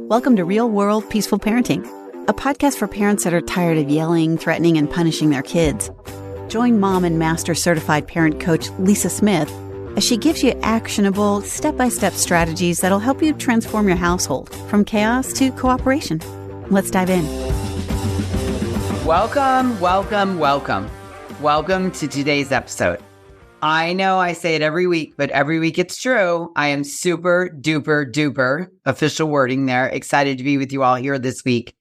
Welcome to Real World Peaceful Parenting, a podcast for parents that are tired of yelling, threatening, and punishing their kids. Join mom and master certified parent coach Lisa Smith as she gives you actionable, step-by-step strategies that'll help you transform your household from chaos to cooperation. Let's dive in. Welcome to today's episode. I know I say it every week, but every week it's true. I am super duper official wording there. Excited to be with you all here this week.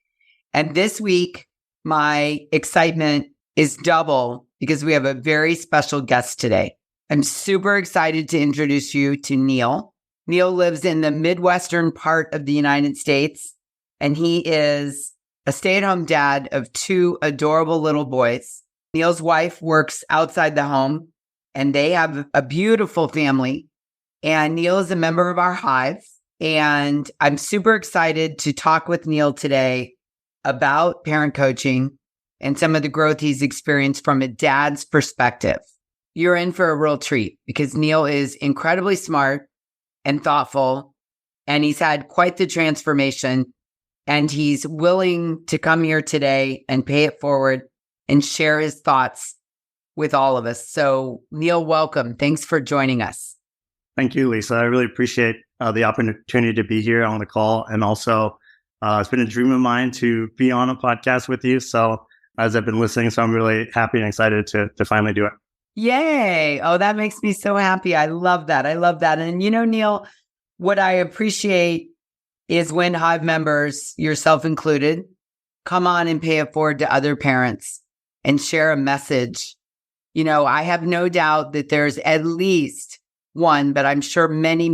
And this week, my excitement is double because we have a very special guest today. I'm super excited to introduce you to Neil. Neil lives in the Midwestern part of the United States, and he is a stay-at-home dad of two adorable little boys. Neil's wife works outside the home, and they have a beautiful family. And Neil is a member of our Hive. And I'm super excited to talk with Neil today about parent coaching and some of the growth he's experienced from a dad's perspective. You're in for a real treat because Neil is incredibly smart and thoughtful, and he's had quite the transformation. And he's willing to come here today and pay it forward and share his thoughts with all of us. So Neil, welcome. Thanks for joining us. Thank you, Lisa. I really appreciate the opportunity to be here on the call. And also, it's been a dream of mine to be on a podcast with you. So as I've been listening, so I'm really happy and excited to finally do it. Yay. Oh, that makes me so happy. I love that. And you know, Neil, what I appreciate is when Hive members, yourself included, come on and pay it forward to other parents and share a message. You know, I have no doubt that there's at least one, but I'm sure many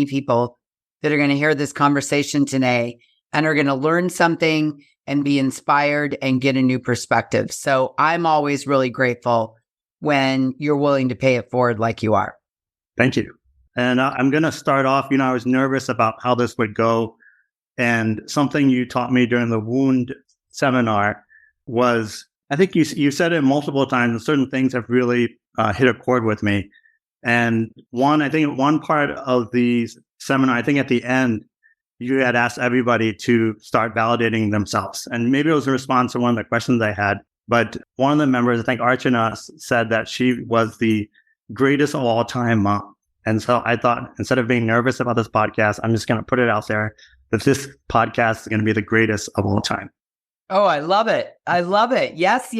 people that are going to hear this conversation today and are going to learn something and be inspired and get a new perspective. So I'm always really grateful when you're willing to pay it forward like you are. Thank you. And I'm going to start off, I was nervous about how this would go. And something you taught me during the wound seminar was, I think you said it multiple times, and certain things have really hit a chord with me. And one part of the seminar, I think at the end, you had asked everybody to start validating themselves. And maybe it was a response to one of the questions I had. But one of the members, I think Archana, said that she was the greatest of all time mom. And so I thought, instead of being nervous about this podcast, I'm just going to put it out there that this podcast is going to be the greatest of all time. Oh, I love it. Yes.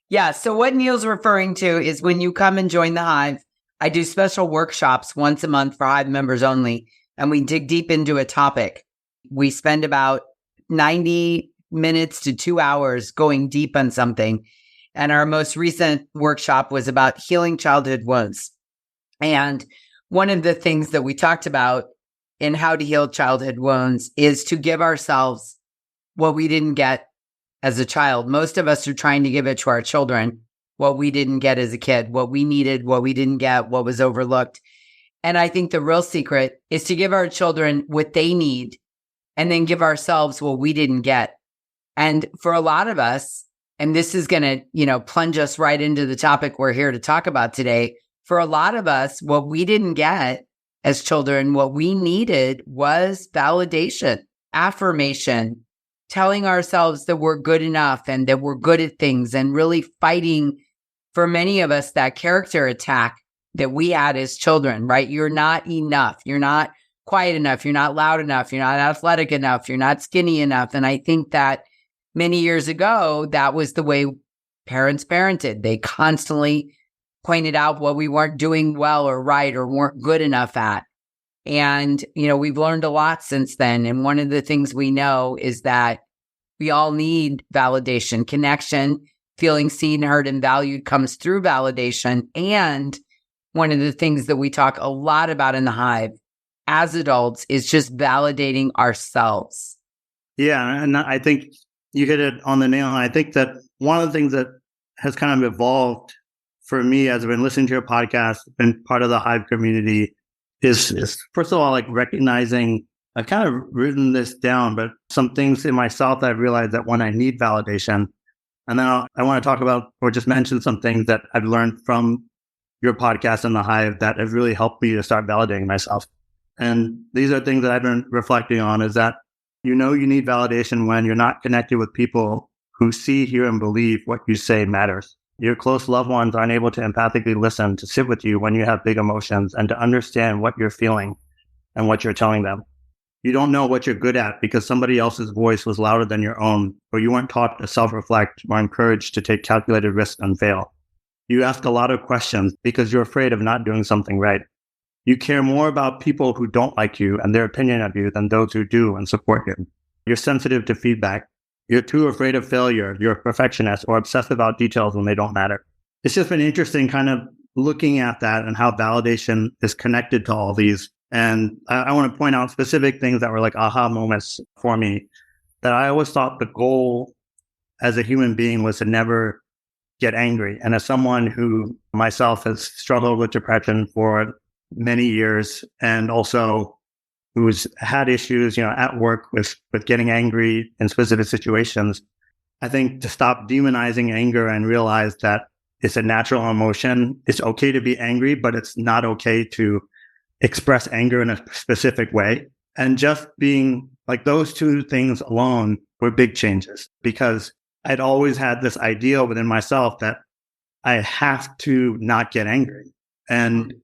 Yeah. So what Neil's referring to is when you come and join the Hive, I do special workshops once a month for Hive members only, and we dig deep into a topic. We spend about 90 minutes to 2 hours going deep on something. And our most recent workshop was about healing childhood wounds. And one of the things that we talked about in how to heal childhood wounds is to give ourselves what we didn't get as a child. Most of us are trying to give it to our children, what we didn't get as a kid, what we needed, what we didn't get, what was overlooked. And I think the real secret is to give our children what they need and then give ourselves what we didn't get. And for a lot of us, and this is going to, plunge us right into the topic we're here to talk about today. For a lot of us, what we didn't get as children, what we needed was validation, affirmation, telling ourselves that we're good enough and that we're good at things, and really fighting, for many of us, that character attack that we had as children, right? You're not enough. You're not quiet enough. You're not loud enough. You're not athletic enough. You're not skinny enough. And I think that many years ago, that was the way parents parented. They constantly pointed out what we weren't doing well or right or weren't good enough at. And, we've learned a lot since then. And one of the things we know is that we all need validation, connection, feeling seen, heard, and valued comes through validation. And one of the things that we talk a lot about in the Hive as adults is just validating ourselves. Yeah. And I think you hit it on the nail. And I think that one of the things that has kind of evolved for me as I've been listening to your podcast, been part of the Hive community, is first of all, like recognizing, I've kind of written this down, but some things in myself that I've realized that when I need validation. And then I want to talk about, or just mention some things that I've learned from your podcast and the Hive that have really helped me to start validating myself. And these are things that I've been reflecting on, is that you need validation when you're not connected with people who see, hear, and believe what you say matters. Your close loved ones aren't able to empathically listen, to sit with you when you have big emotions, and to understand what you're feeling and what you're telling them. You don't know what you're good at because somebody else's voice was louder than your own, or you weren't taught to self-reflect or encouraged to take calculated risks and fail. You ask a lot of questions because you're afraid of not doing something right. You care more about people who don't like you and their opinion of you than those who do and support you. You're sensitive to feedback. You're too afraid of failure. You're a perfectionist or obsessed about details when they don't matter. It's just been interesting kind of looking at that and how validation is connected to all these. And I want to point out specific things that were like aha moments for me, that I always thought the goal as a human being was to never get angry. And as someone who myself has struggled with depression for many years, and also who's had issues, at work with getting angry in specific situations, I think to stop demonizing anger and realize that it's a natural emotion. It's okay to be angry, but it's not okay to express anger in a specific way. And just being like those two things alone were big changes, because I'd always had this ideal within myself that I have to not get angry. And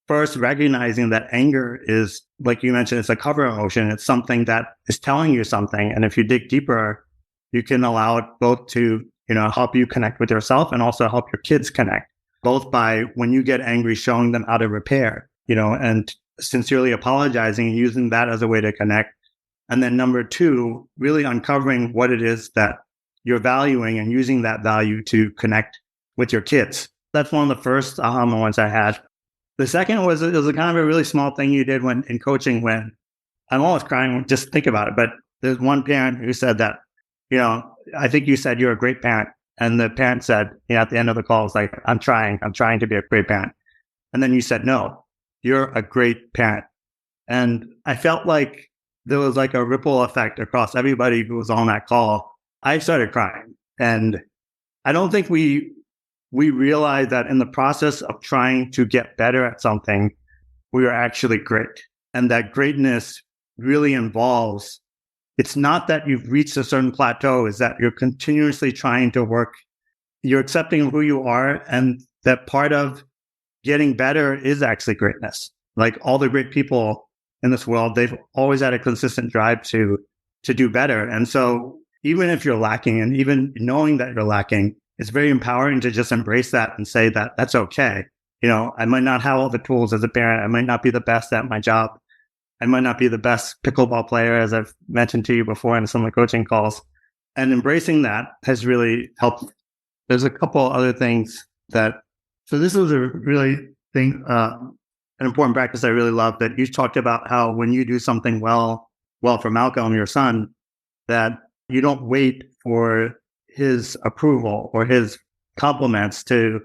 first, recognizing that anger is, like you mentioned, it's a cover emotion. It's something that is telling you something. And if you dig deeper, you can allow it both to, help you connect with yourself and also help your kids connect, both by when you get angry, showing them how to repair, and sincerely apologizing and using that as a way to connect. And then number two, really uncovering what it is that you're valuing and using that value to connect with your kids. That's one of the first aha moments I had. The second was it was a kind of a really small thing you did when in coaching, when I'm almost crying, just think about it. But there's one parent who said that, I think you said you're a great parent. And the parent said, at the end of the call, it's like, I'm trying to be a great parent. And then you said, no, you're a great parent. And I felt like there was like a ripple effect across everybody who was on that call. I started crying. And I don't think we realized that in the process of trying to get better at something, we are actually great. And that greatness really involves, it's not that you've reached a certain plateau, is that you're continuously trying to work. You're accepting who you are, and that part of getting better is actually greatness. Like all the great people in this world, they've always had a consistent drive to do better. And so even if you're lacking, and even knowing that you're lacking, it's very empowering to just embrace that and say that that's okay. I might not have all the tools as a parent. I might not be the best at my job. I might not be the best pickleball player, as I've mentioned to you before in some of the coaching calls. And embracing that has really helped. There's a couple other things so this was a really an important practice I really love, that you talked about how when you do something well for Malcolm, your son, that you don't wait for his approval or his compliments to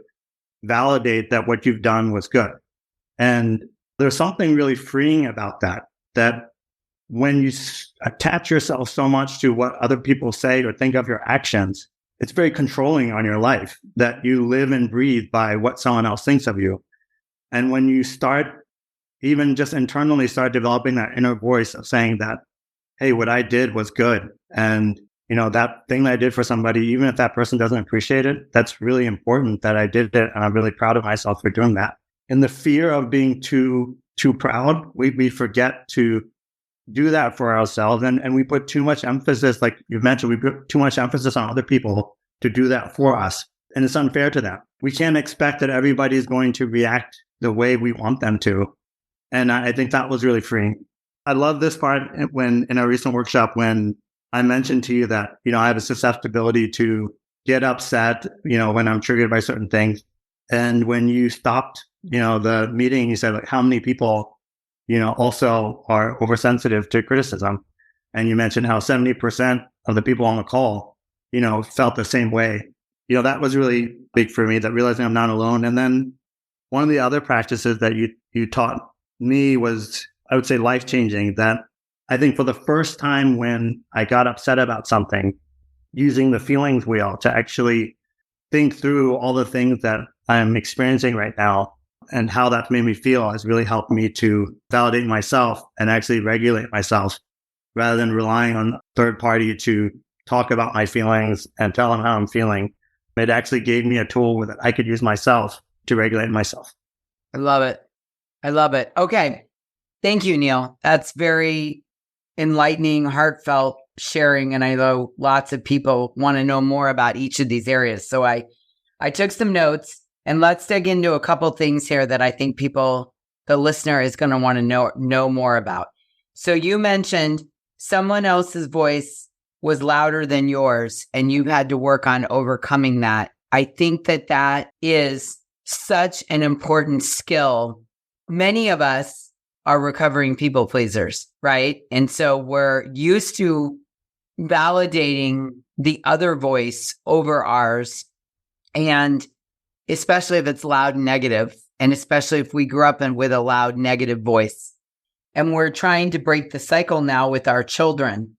validate that what you've done was good. And there's something really freeing about that when you attach yourself so much to what other people say or think of your actions, it's very controlling on your life, that you live and breathe by what someone else thinks of you. And when you start, even just internally start developing that inner voice of saying that, hey, what I did was good. And that thing that I did for somebody, even if that person doesn't appreciate it, that's really important that I did it. And I'm really proud of myself for doing that. In the fear of being too proud, we forget to do that for ourselves. And we put too much emphasis, like you mentioned, we put too much emphasis on other people to do that for us. And it's unfair to them. We can't expect that everybody's going to react the way we want them to. And I think that was really freeing. I love this part when in a recent workshop, when I mentioned to you that, I have a susceptibility to get upset, when I'm triggered by certain things. And when you stopped, the meeting, you said, like, how many people, also are oversensitive to criticism. And you mentioned how 70% of the people on the call, felt the same way. That was really big for me, that realizing I'm not alone. And then one of the other practices that you taught me was, I would say, life-changing, that I think for the first time when I got upset about something, using the feelings wheel to actually think through all the things that I'm experiencing right now, and how that made me feel has really helped me to validate myself and actually regulate myself rather than relying on a third party to talk about my feelings and tell them how I'm feeling. It actually gave me a tool that I could use myself to regulate myself. I love it. I love it. Okay. Thank you, Neil. That's very enlightening, heartfelt sharing. And I know lots of people want to know more about each of these areas. So I took some notes, and let's dig into a couple things here that I think the listener is going to want to know more about. So you mentioned someone else's voice was louder than yours, and you had to work on overcoming that. I think that is such an important skill. Many of us are recovering people pleasers, right? And so we're used to validating the other voice over ours. And especially if it's loud and negative, and especially if we grew up with a loud negative voice. And we're trying to break the cycle now with our children.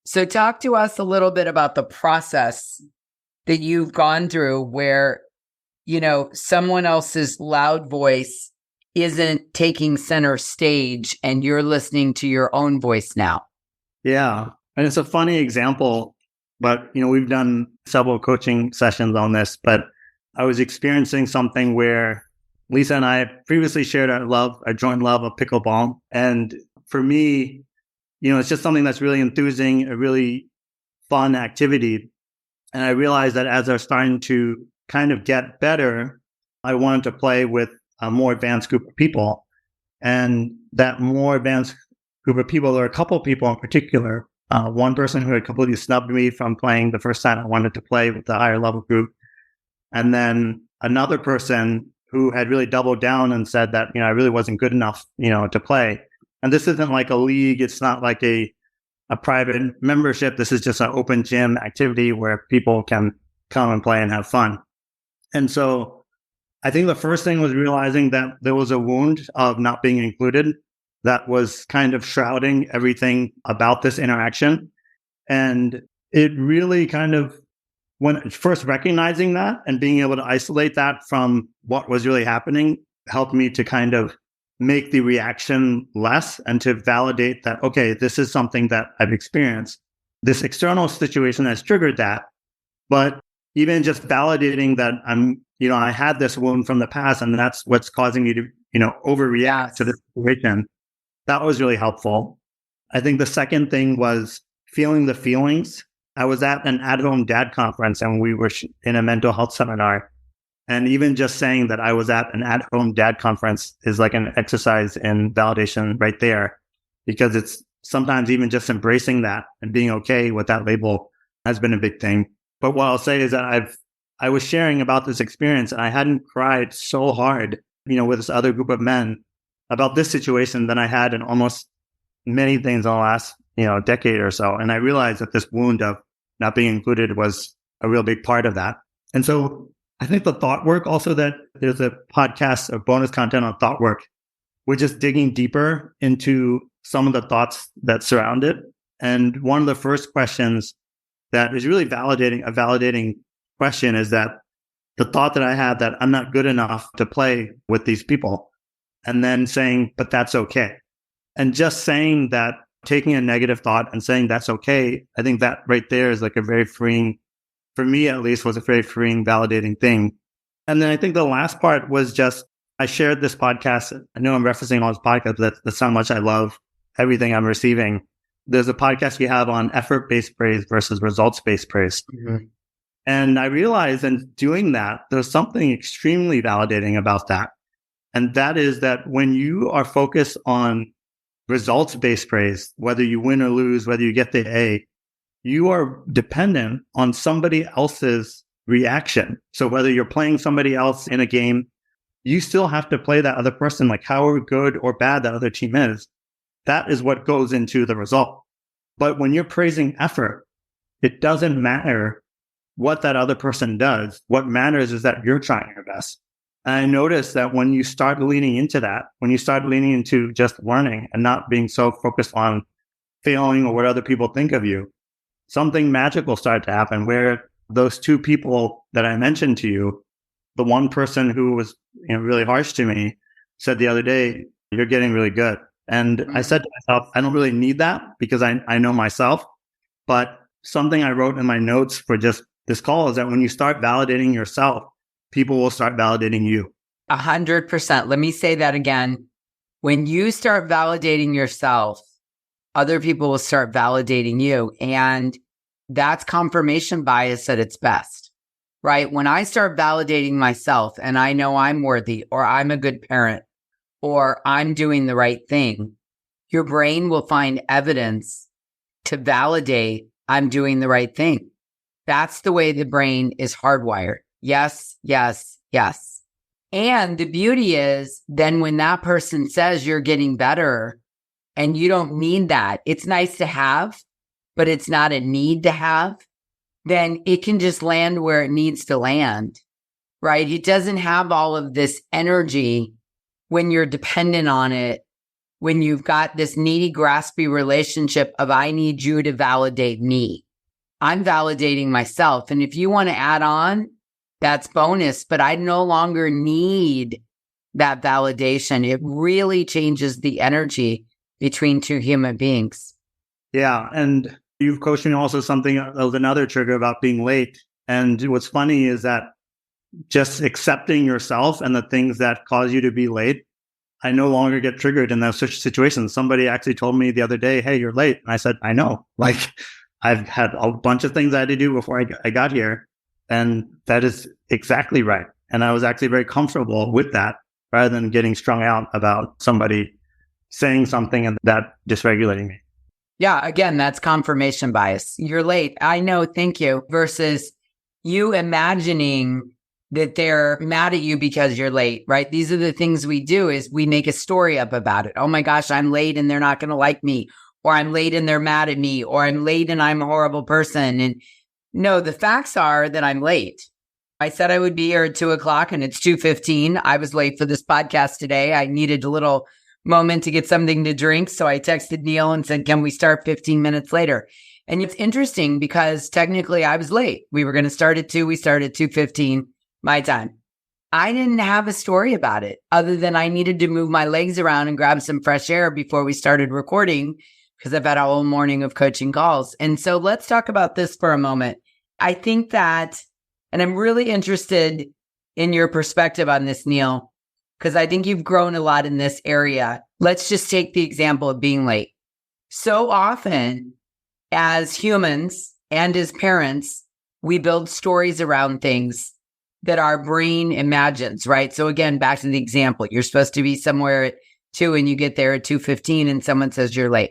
So talk to us a little bit about the process that you've gone through where, someone else's loud voice isn't taking center stage and you're listening to your own voice now. Yeah. And it's a funny example, but, we've done several coaching sessions on this, but I was experiencing something where Lisa and I previously shared our joint love of pickleball. And for me, it's just something that's really enthusing, a really fun activity. And I realized that as I was starting to kind of get better, I wanted to play with a more advanced group of people. And that more advanced group of people, there are a couple of people in particular. One person who had completely snubbed me from playing the first time I wanted to play with the higher level group. And then another person who had really doubled down and said that, I really wasn't good enough, to play. And this isn't like a league. It's not like a private membership. This is just an open gym activity where people can come and play and have fun. And so I think the first thing was realizing that there was a wound of not being included that was kind of shrouding everything about this interaction. And it really kind of, when first recognizing that and being able to isolate that from what was really happening, helped me to kind of make the reaction less and to validate that, okay, this is something that I've experienced. This external situation has triggered that. But even just validating that I had this wound from the past and that's what's causing me to, overreact to the situation, that was really helpful. I think the second thing was feeling the feelings. I was at an at-home dad conference and we were in a mental health seminar. And even just saying that I was at an at-home dad conference is like an exercise in validation right there, because it's sometimes even just embracing that and being okay with that label has been a big thing. But what I'll say is that I was sharing about this experience and I hadn't cried so hard, with this other group of men about this situation than I had in almost many things in the last, decade or so. And I realized that this wound of not being included was a real big part of that. And so I think the thought work also, that there's a podcast of bonus content on thought work. We're just digging deeper into some of the thoughts that surround it. And one of the first questions that is really a validating question is that the thought that I had that I'm not good enough to play with these people, and then saying, but that's okay. And just saying that, taking a negative thought and saying that's okay, I think that right there is like a very freeing, for me at least, was a very freeing, validating thing. And then I think the last part was just, I shared this podcast. I know I'm referencing all this podcast, but that's how much I love everything I'm receiving. There's a podcast we have on effort-based praise versus results-based praise. Mm-hmm. And I realized in doing that, there's something extremely validating about that. And that is that when you are focused on results-based praise, whether you win or lose, whether you get the A, you are dependent on somebody else's reaction. So whether you're playing somebody else in a game, you still have to play that other person, like however good or bad that other team is. That is what goes into the result. But when you're praising effort, it doesn't matter what that other person does. What matters is that you're trying your best. And I noticed that when you start leaning into that, when you start leaning into just learning and not being so focused on failing or what other people think of you, something magical started to happen where those two people that I mentioned to you the one person who was, really harsh to me said the other day, "You're getting really good." And I said to myself, I don't really need that because I know myself. But something I wrote in my notes for just this call is that when you start validating yourself, people will start validating you. 100%. Let me say that again. When you start validating yourself, other people will start validating you. And that's confirmation bias at its best, right? When I start validating myself and I know I'm worthy, or I'm a good parent, or I'm doing the right thing, your brain will find evidence to validate I'm doing the right thing. That's the way the brain is hardwired. Yes, yes, yes. And the beauty is then when that person says you're getting better and you don't need that, it's nice to have, but it's not a need to have, then it can just land where it needs to land, right? It doesn't have all of this energy when you're dependent on it, when you've got this needy, graspy relationship of I need you to validate me. I'm validating myself. And if you want to add on, that's bonus, but I no longer need that validation. It really changes the energy between two human beings. Yeah. And you've coached me also something of another trigger about being late. And what's funny is that just accepting yourself and the things that cause you to be late, I no longer get triggered in those situations. Somebody actually told me the other day, "Hey, you're late." And I said, "I know. Like, I've had a bunch of things I had to do before I got here. And that is exactly right." And I was actually very comfortable with that rather than getting strung out about somebody saying something and that dysregulating me. Yeah, again, that's confirmation bias. You're late. I know, thank you. Versus you imagining that they're mad at you because you're late, right? These are the things we do is we make a story up about it. Oh my gosh, I'm late and they're not going to like me, or I'm late and they're mad at me, or I'm late and I'm a horrible person. And no, the facts are that I'm late. I said I would be here at 2:00 and it's 2:15. I was late for this podcast today. I needed a little moment to get something to drink. So I texted Neil and said, can we start 15 minutes later? And it's interesting because technically I was late. We were going to start at 2. We started at 2:15 my time. I didn't have a story about it other than I needed to move my legs around and grab some fresh air before we started recording because I've had a whole morning of coaching calls. And so let's talk about this for a moment. I think that, and I'm really interested in your perspective on this, Neil, because I think you've grown a lot in this area. Let's just take the example of being late. So often as humans and as parents, we build stories around things that our brain imagines, right? So again, back to the example, you're supposed to be somewhere at 2 and you get there at 2:15 and someone says you're late.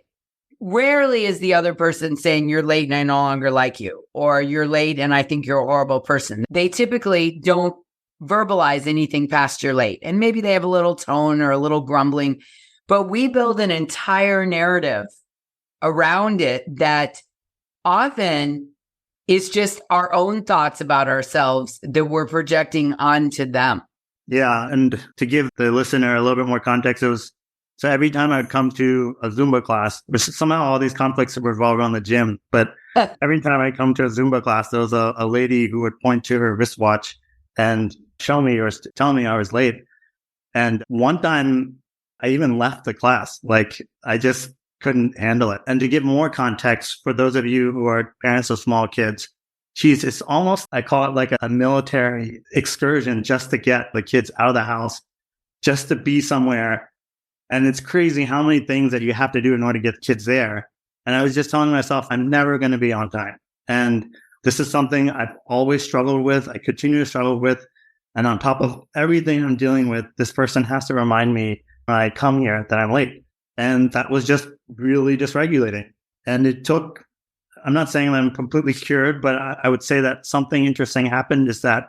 Rarely is the other person saying you're late and I no longer like you, or you're late and I think you're a horrible person. They typically don't verbalize anything past you're late. And maybe they have a little tone or a little grumbling, but we build an entire narrative around it that often is just our own thoughts about ourselves that we're projecting onto them. Yeah. And to give the listener a little bit more context, so every time I'd come to a Zumba class, which somehow all these conflicts revolve around the gym, but every time I come to a Zumba class, there was a lady who would point to her wristwatch and show me or tell me I was late. And one time I even left the class. Like, I just couldn't handle it. And to give more context for those of you who are parents of small kids, geez, it's almost, I call it like a military excursion just to get the kids out of the house, just to be somewhere. And it's crazy how many things that you have to do in order to get kids there. And I was just telling myself, I'm never going to be on time. And this is something I've always struggled with. I continue to struggle with. And on top of everything I'm dealing with, this person has to remind me when I come here that I'm late. And that was just really dysregulating. And it took, I'm not saying I'm completely cured, but I would say that something interesting happened is that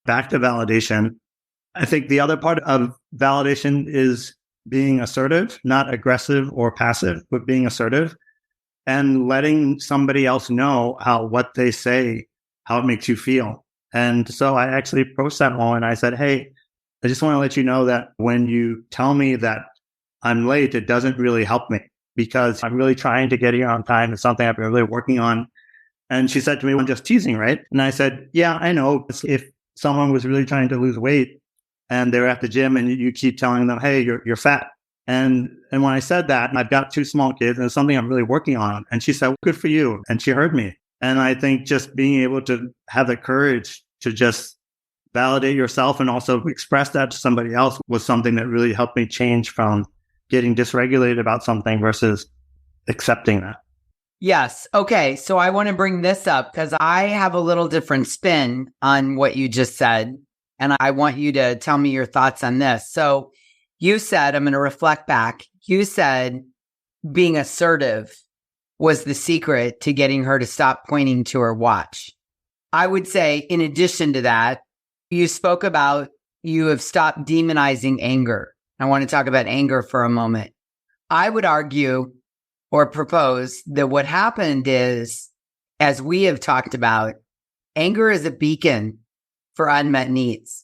back to validation. I think the other part of validation is being assertive, not aggressive or passive, but being assertive and letting somebody else know what they say, how it makes you feel. And so I actually approached that woman. I said, hey, I just want to let you know that when you tell me that I'm late, it doesn't really help me because I'm really trying to get here on time. It's something I've been really working on. And she said to me, I'm just teasing, right? And I said, yeah, I know. If someone was really trying to lose weight and they were at the gym and you keep telling them, hey, you're fat. And when I said that, I've got 2 small kids and it's something I'm really working on. And she said, well, good for you. And she heard me. And I think just being able to have the courage to just validate yourself and also express that to somebody else was something that really helped me change from getting dysregulated about something versus accepting that. Yes. Okay. So I want to bring this up because I have a little different spin on what you just said. And I want you to tell me your thoughts on this. So you said, I'm going to reflect back. You said being assertive was the secret to getting her to stop pointing to her watch. I would say, in addition to that, you spoke about you have stopped demonizing anger. I want to talk about anger for a moment. I would argue or propose that what happened is, as we have talked about, anger is a beacon for unmet needs.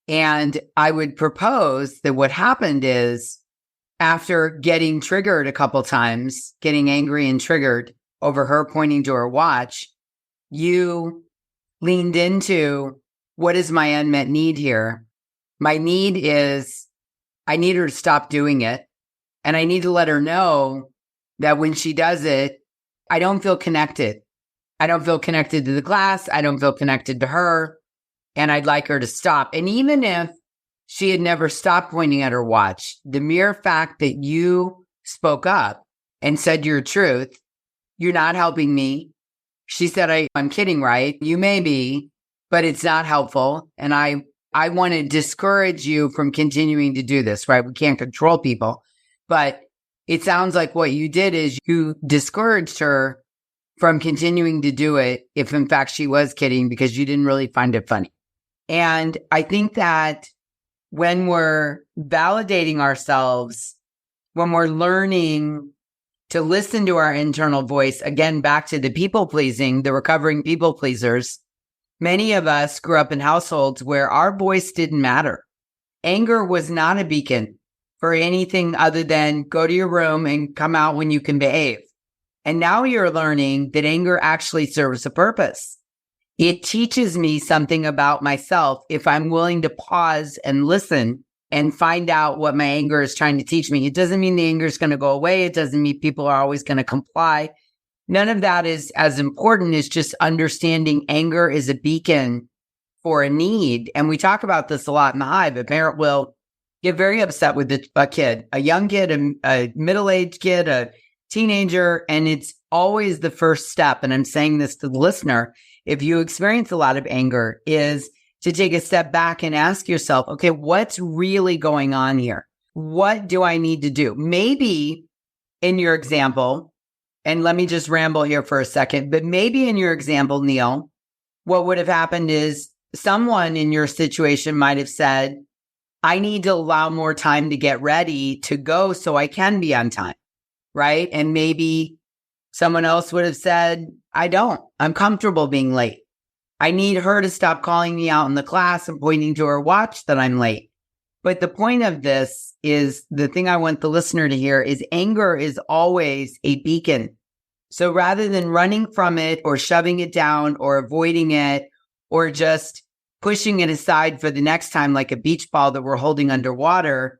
And I would propose that what happened is, after getting triggered a couple times, getting angry and triggered over her pointing to her watch, you leaned into, what is my unmet need here? My need is, I need her to stop doing it. And I need to let her know that when she does it, I don't feel connected. I don't feel connected to the class. I don't feel connected to her. And I'd like her to stop. And even if she had never stopped pointing at her watch, the mere fact that you spoke up and said your truth, you're not helping me. She said, I'm kidding, right? You may be, but it's not helpful. And I want to discourage you from continuing to do this, right? We can't control people. But it sounds like what you did is you discouraged her from continuing to do it if in fact she was kidding because you didn't really find it funny. And I think that when we're validating ourselves, when we're learning to listen to our internal voice, again, back to the people pleasing, the recovering people pleasers, many of us grew up in households where our voice didn't matter. Anger was not a beacon for anything other than go to your room and come out when you can behave. And now you're learning that anger actually serves a purpose. It teaches me something about myself if I'm willing to pause and listen and find out what my anger is trying to teach me. It doesn't mean the anger is going to go away. It doesn't mean people are always going to comply. None of that is as important as just understanding anger is a beacon for a need. And we talk about this a lot in the Hive. A parent will get very upset with a kid, a young kid, a middle-aged kid, a teenager, and it's always the first step. And I'm saying this to the listener. If you experience a lot of anger, is to take a step back and ask yourself, okay, what's really going on here? What do I need to do? Maybe in your example, and let me just ramble here for a second, but maybe in your example, Neil, what would have happened is someone in your situation might have said, I need to allow more time to get ready to go so I can be on time, right? And maybe someone else would have said, I don't. I'm comfortable being late. I need her to stop calling me out in the class and pointing to her watch that I'm late. But the point of this is, the thing I want the listener to hear is anger is always a beacon. So rather than running from it or shoving it down or avoiding it or just pushing it aside for the next time like a beach ball that we're holding underwater,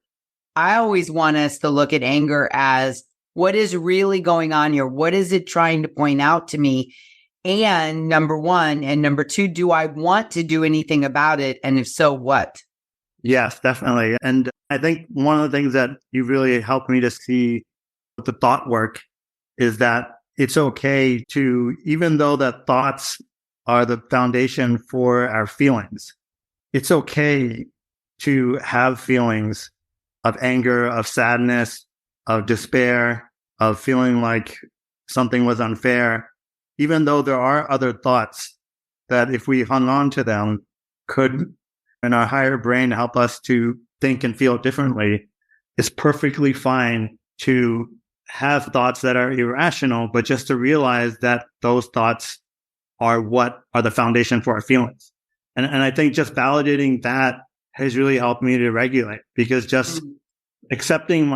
I always want us to look at anger as, what is really going on here? What is it trying to point out to me? And number one, and number two, do I want to do anything about it? And if so, what? Yes, definitely. And I think one of the things that you really helped me to see with the thought work is that it's okay to, even though that thoughts are the foundation for our feelings, it's okay to have feelings of anger, of sadness, of despair, of feeling like something was unfair, even though there are other thoughts that if we hung on to them could, in our higher brain, help us to think and feel differently. It's perfectly fine to have thoughts that are irrational, but just to realize that those thoughts are what are the foundation for our feelings. And I think just validating that has really helped me to regulate, because just accepting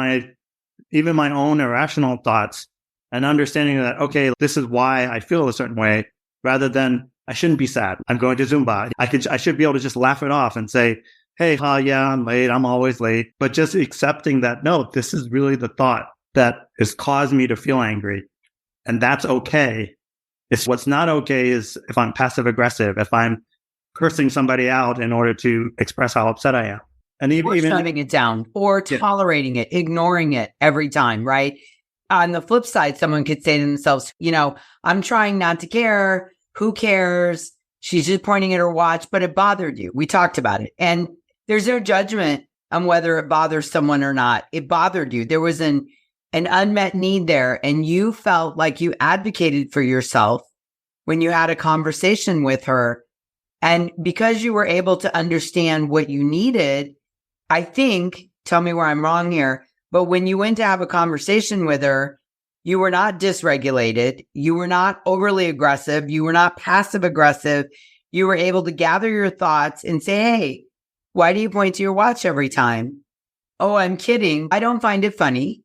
even my own irrational thoughts and understanding that, okay, this is why I feel a certain way, rather than I shouldn't be sad. I'm going to Zumba. I should be able to just laugh it off and say, hey, yeah, I'm late. I'm always late. But just accepting that, no, this is really the thought that has caused me to feel angry. And that's okay. It's what's not okay is if I'm passive aggressive, if I'm cursing somebody out in order to express how upset I am. And even shutting it down or tolerating it, ignoring it every time, right? On the flip side, someone could say to themselves, I'm trying not to care. Who cares? She's just pointing at her watch, but it bothered you. We talked about it. And there's no judgment on whether it bothers someone or not. It bothered you. There was an unmet need there. And you felt like you advocated for yourself when you had a conversation with her. And because you were able to understand what you needed, I think, tell me where I'm wrong here, but when you went to have a conversation with her, you were not dysregulated. You were not overly aggressive. You were not passive aggressive. You were able to gather your thoughts and say, hey, why do you point to your watch every time? Oh, I'm kidding. I don't find it funny.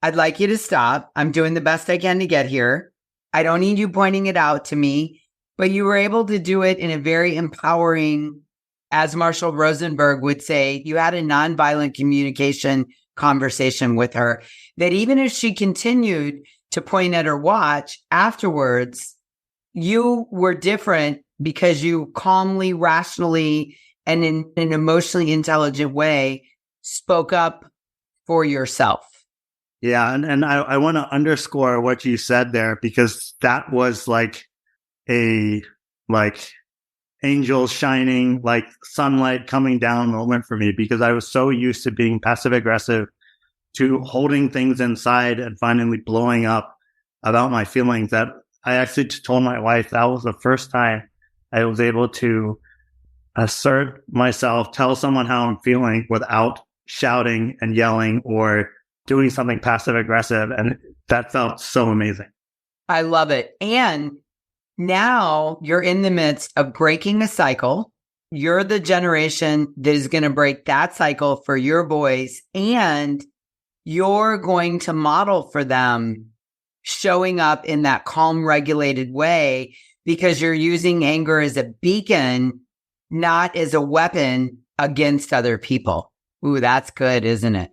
I'd like you to stop. I'm doing the best I can to get here. I don't need you pointing it out to me, but you were able to do it in a very empowering, as Marshall Rosenberg would say, you had a nonviolent communication conversation with her that even if she continued to point at her watch afterwards, you were different because you calmly, rationally, and in an emotionally intelligent way spoke up for yourself. Yeah. And I want to underscore what you said there, because that was like angels shining, like sunlight coming down moment for me, because I was so used to being passive aggressive, to holding things inside and finally blowing up about my feelings, that I actually told my wife that was the first time I was able to assert myself, tell someone how I'm feeling without shouting and yelling or doing something passive aggressive. And that felt so amazing. I love it. And now you're in the midst of breaking a cycle. You're the generation that is going to break that cycle for your boys. And you're going to model for them showing up in that calm, regulated way, because you're using anger as a beacon, not as a weapon against other people. Ooh, that's good, isn't it?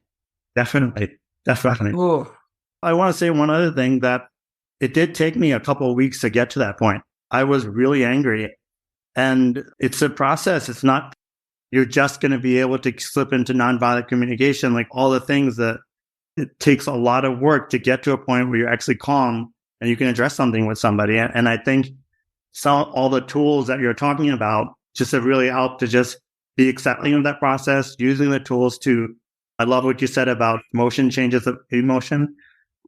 Definitely. Ooh. I want to say one other thing, that it did take me a couple of weeks to get to that point. I was really angry, and it's a process. It's not, you're just going to be able to slip into nonviolent communication, like all the things that it takes a lot of work to get to a point where you're actually calm and you can address something with somebody. And I think all the tools that you're talking about just have really helped to just be accepting of that process, using the tools to, I love what you said about emotion changes of emotion.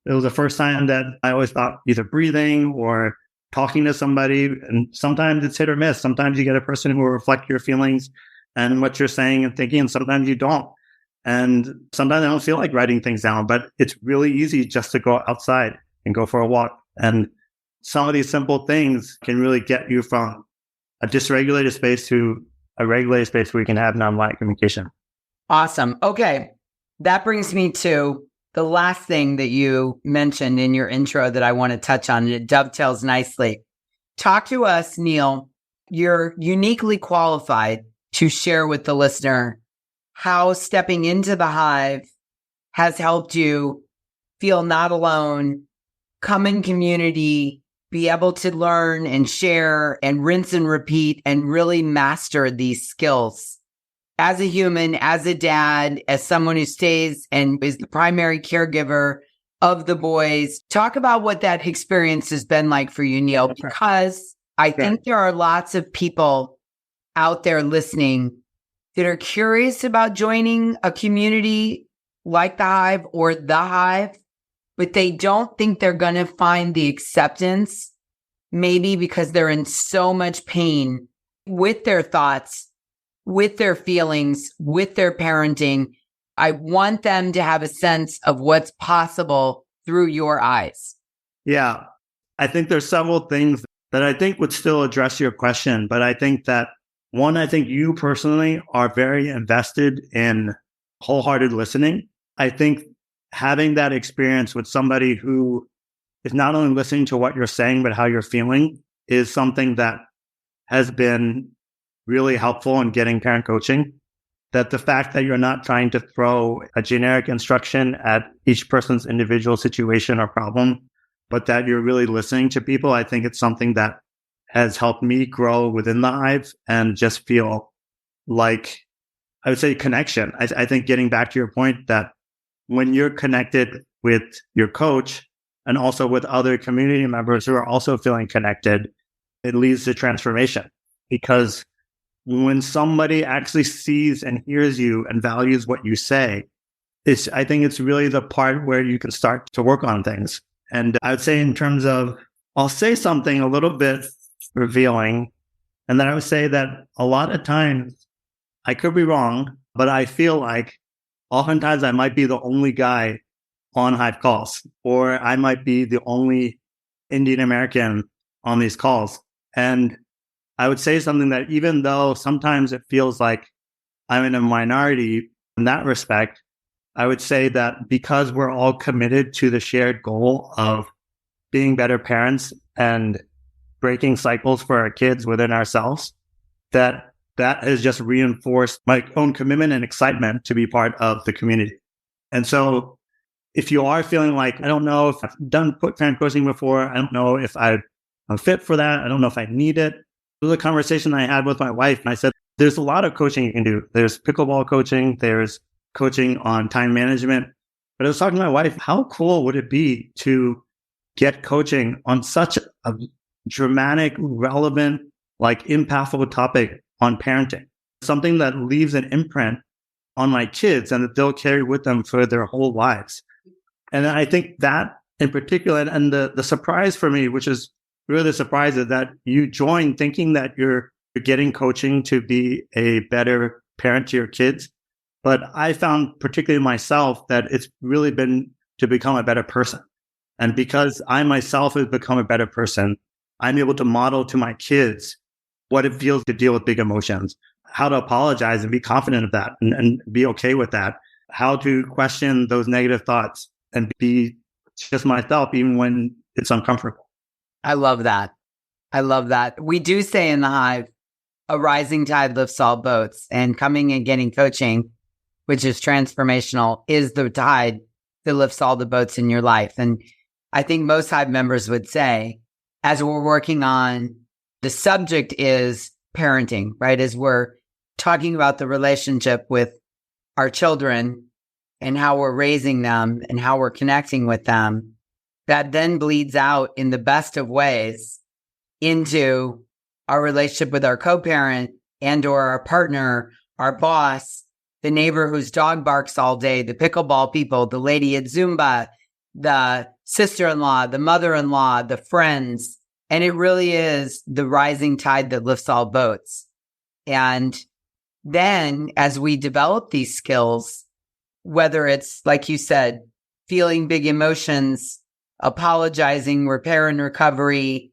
It was the first time that I always thought either breathing or talking to somebody, and sometimes it's hit or miss. Sometimes you get a person who will reflect your feelings and what you're saying and thinking, and sometimes you don't. And sometimes I don't feel like writing things down, but it's really easy just to go outside and go for a walk. And some of these simple things can really get you from a dysregulated space to a regulated space where you can have nonviolent communication. Awesome. Okay. That brings me to the last thing that you mentioned in your intro that I want to touch on. It dovetails nicely. Talk to us, Neil. You're uniquely qualified to share with the listener how stepping into the Hive has helped you feel not alone, come in community, be able to learn and share and rinse and repeat and really master these skills. As a human, as a dad, as someone who stays and is the primary caregiver of the boys, talk about what that experience has been like for you, Neil, because I think there are lots of people out there listening that are curious about joining a community like the Hive or the Hive, but they don't think they're going to find the acceptance, maybe because they're in so much pain with their thoughts, with their feelings, with their parenting. I want them to have a sense of what's possible through your eyes. Yeah, I think there's several things that I think would still address your question, but I think that one, I think you personally are very invested in wholehearted listening. I think having that experience with somebody who is not only listening to what you're saying, but how you're feeling is something that has been really helpful in getting parent coaching. That the fact that you're not trying to throw a generic instruction at each person's individual situation or problem, but that you're really listening to people. I think it's something that has helped me grow within the Hive and just feel like, I would say, connection. I think getting back to your point that when you're connected with your coach and also with other community members who are also feeling connected, it leads to transformation. Because when somebody actually sees and hears you and values what you say, I think it's really the part where you can start to work on things. And I would say in terms of, I'll say something a little bit revealing, and then I would say that a lot of times, I could be wrong, but I feel like oftentimes I might be the only guy on Hive calls, or I might be the only Indian American on these calls. And I would say something that even though sometimes it feels like I'm in a minority in that respect, I would say that because we're all committed to the shared goal of being better parents and breaking cycles for our kids within ourselves, that has just reinforced my own commitment and excitement to be part of the community. And so if you are feeling like, I don't know if I've done parent coaching before, I don't know if I'm fit for that, I don't know if I need it. It was a conversation I had with my wife, and I said, there's a lot of coaching you can do. There's pickleball coaching, there's coaching on time management. But I was talking to my wife, how cool would it be to get coaching on such a dramatic, relevant, impactful topic on parenting? Something that leaves an imprint on my kids and that they'll carry with them for their whole lives. And I think that in particular, and the surprise for me, which is really the surprise, is that you join thinking that you're getting coaching to be a better parent to your kids. But I found, particularly myself, that it's really been to become a better person. And because I myself have become a better person, I'm able to model to my kids what it feels to deal with big emotions, how to apologize and be confident of that and be okay with that, how to question those negative thoughts and be just myself even when it's uncomfortable. I love that. I love that. We do say in the Hive, a rising tide lifts all boats, and coming and getting coaching, which is transformational, is the tide that lifts all the boats in your life. And I think most Hive members would say, as we're working on, the subject is parenting, right? As we're talking about the relationship with our children and how we're raising them and how we're connecting with them, that then bleeds out in the best of ways into our relationship with our co-parent and or our partner, our boss, the neighbor whose dog barks all day, the pickleball people, the lady at Zumba, the sister-in-law, the mother-in-law, the friends. And it really is the rising tide that lifts all boats. And then as we develop these skills, whether it's, like you said, feeling big emotions, apologizing, repair and recovery,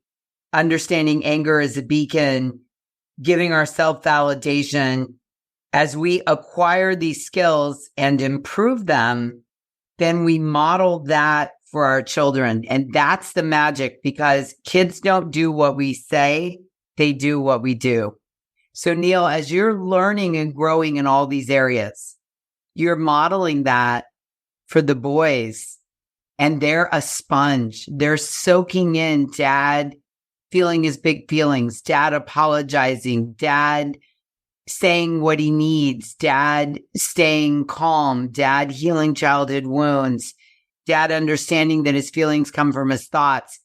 understanding anger as a beacon, giving ourselves validation, as we acquire these skills and improve them, then we model that for our children. And that's the magic, because kids don't do what we say, they do what we do. So Neil, as you're learning and growing in all these areas, you're modeling that for the boys, and they're a sponge. They're soaking in dad feeling his big feelings, dad apologizing, dad saying what he needs, dad staying calm, dad healing childhood wounds, dad understanding that his feelings come from his thoughts.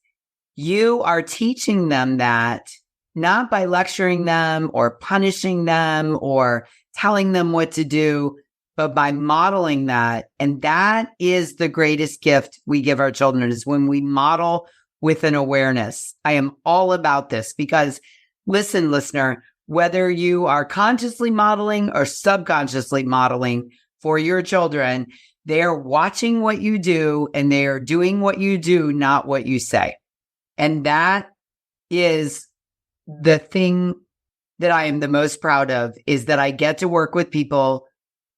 You are teaching them that, not by lecturing them or punishing them or telling them what to do, but by modeling that. And that is the greatest gift we give our children, is when we model with an awareness. I am all about this because, listen, listener, whether you are consciously modeling or subconsciously modeling for your children, they are watching what you do and they are doing what you do, not what you say. And that is the thing that I am the most proud of, is that I get to work with people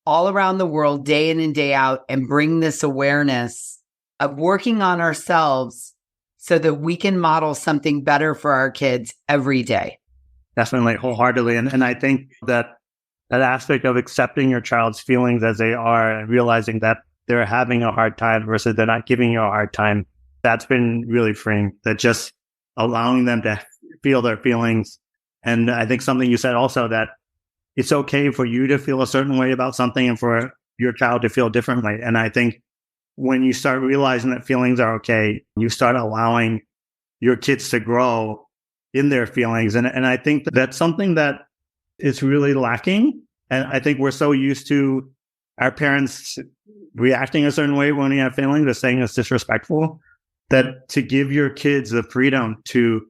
all around the world day in and day out and bring this awareness of working on ourselves so that we can model something better for our kids every day. definitely, wholeheartedly. And I think that aspect of accepting your child's feelings as they are and realizing that they're having a hard time versus they're not giving you a hard time, that's been really freeing. That just allowing them to feel their feelings. And I think something you said also, that it's okay for you to feel a certain way about something and for your child to feel differently. And I think when you start realizing that feelings are okay, you start allowing your kids to grow in their feelings. And I think that's something that is really lacking. And I think we're so used to our parents reacting a certain way when we have feelings or saying it's disrespectful, that to give your kids the freedom to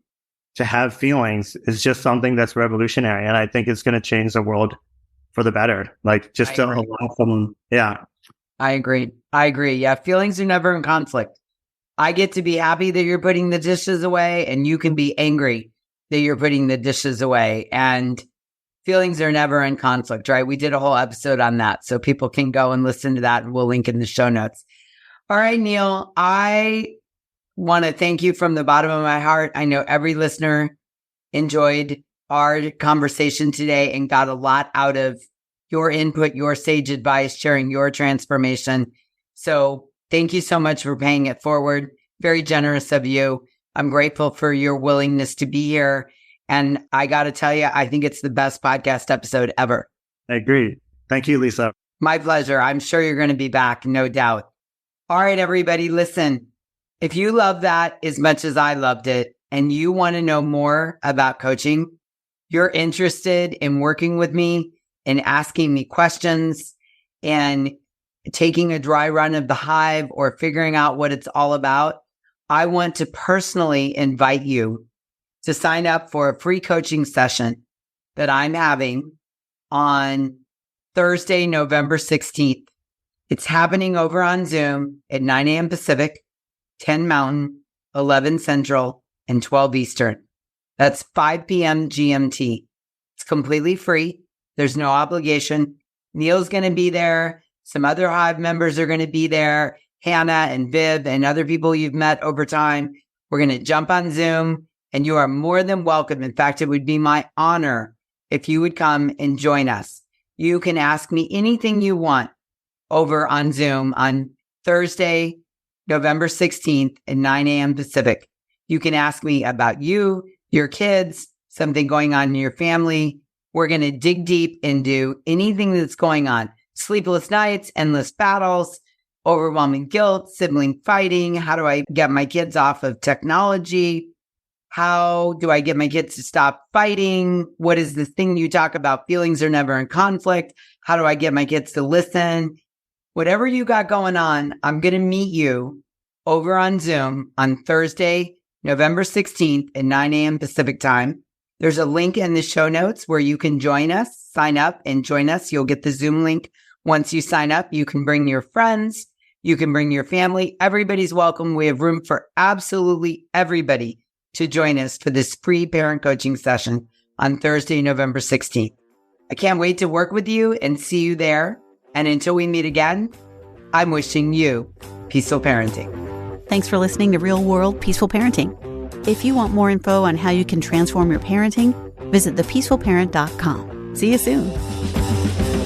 have feelings is just something that's revolutionary. And I think it's going to change the world for the better. Like just to allow someone. Yeah. I agree. Yeah. Feelings are never in conflict. I get to be happy that you're putting the dishes away, and you can be angry that you're putting the dishes away. And feelings are never in conflict, right? We did a whole episode on that, so people can go and listen to that, and we'll link in the show notes. All right, Neil, I want to thank you from the bottom of my heart. I know every listener enjoyed our conversation today and got a lot out of your input, your sage advice, sharing your transformation. So thank you so much for paying it forward. Very generous of you. I'm grateful for your willingness to be here. And I got to tell you, I think it's the best podcast episode ever. I agree. Thank you, Lisa. My pleasure. I'm sure you're going to be back, no doubt. All right, everybody, listen. If you love that as much as I loved it, and you want to know more about coaching, you're interested in working with me and asking me questions and taking a dry run of the Hive or figuring out what it's all about, I want to personally invite you to sign up for a free coaching session that I'm having on Thursday, November 16th. It's happening over on Zoom at 9 a.m. Pacific, 10 Mountain, 11 Central, and 12 Eastern. That's 5 p.m. GMT. It's completely free. There's no obligation. Neil's going to be there. Some other Hive members are going to be there. Hannah and Viv and other people you've met over time. We're going to jump on Zoom, and you are more than welcome. In fact, it would be my honor if you would come and join us. You can ask me anything you want over on Zoom on Thursday, November 16th at 9 a.m. Pacific. You can ask me about you, your kids, something going on in your family. We're going to dig deep into anything that's going on. Sleepless nights, endless battles, overwhelming guilt, sibling fighting. How do I get my kids off of technology? How do I get my kids to stop fighting? What is this thing you talk about? Feelings are never in conflict. How do I get my kids to listen? Whatever you got going on, I'm going to meet you over on Zoom on Thursday, November 16th at 9 a.m. Pacific time. There's a link in the show notes where you can join us, sign up and join us. You'll get the Zoom link. Once you sign up, you can bring your friends. You can bring your family. Everybody's welcome. We have room for absolutely everybody to join us for this free parent coaching session on Thursday, November 16th. I can't wait to work with you and see you there. And until we meet again, I'm wishing you peaceful parenting. Thanks for listening to Real World Peaceful Parenting. If you want more info on how you can transform your parenting, visit thepeacefulparent.com. See you soon.